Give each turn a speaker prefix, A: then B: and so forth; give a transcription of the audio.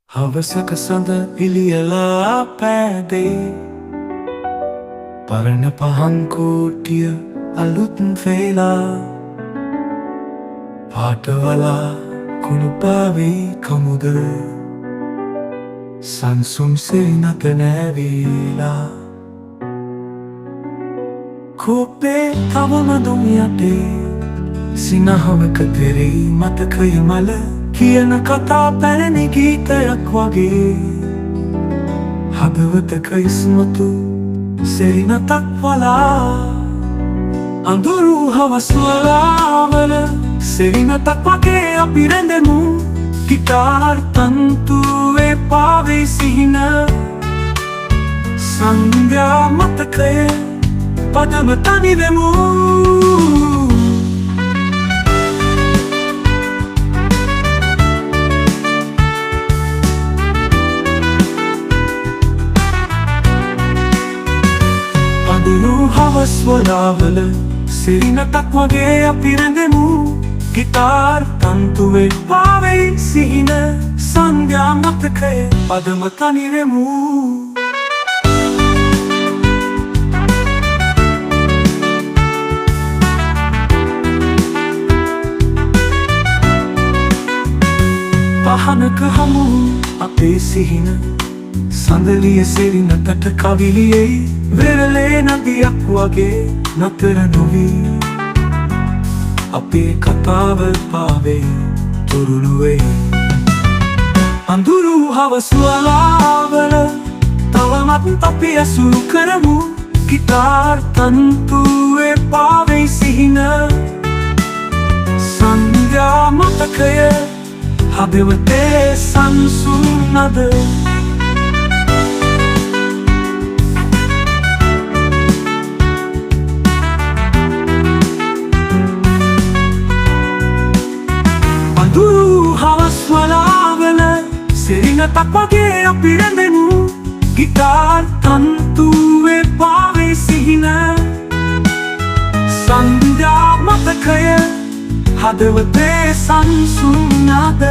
A: හවසක සඳ එළියලා පෑදේ පරණ පහන් කෝටිය අලුත් වේලා පාටවලා කුණුපාවේ කමුද සංසුම් සෙනක නැවිලා කෝපේ තවම දුම් යටේ සිනහවක තෙරෙයි මතකය මල කියන කතා පැරණි ගීතයක් වගේ හදවතක ඉස්මතු සෙරිනතක් වලා අඳුරු හවස් වලාවල සෙරිනතක් වගේ අපි රැඳෙමු ගිටාර් තන්තුවේ පාවේ සිහින සංග්‍රා මතකය පදම තනිවෙමු හවස් වලාවල සිරිනතක් වගේ අපි රැඳෙමු ගිටාර් තන්තුවේ පාවෙයි සිහින සංග්‍රා මතකය පදම තනිවෙමු පහනක හමු අපේ සිහින සඳලිය සෙරිනතට කවිලියෙයි වෙරළේ නදියක් වගේ නතර නොවී අපේ කතාව පාවේ තුරුළුවේ අඳුරු හවස් වලාවල තවමත් අපි ඇසුරු කරමු ගිටාර් තන්තුවේ පාවෙයි සිහින සංග්‍රා මතකය හදවතේ සංසුන් නද හවස් වලාවල සෙරිනතක් වගේ අපි රැඳෙමු ගිටාර් තන්තුවේ පාවේ සිහින සංග්‍රා මතකය හදවතේ සංසුන් නද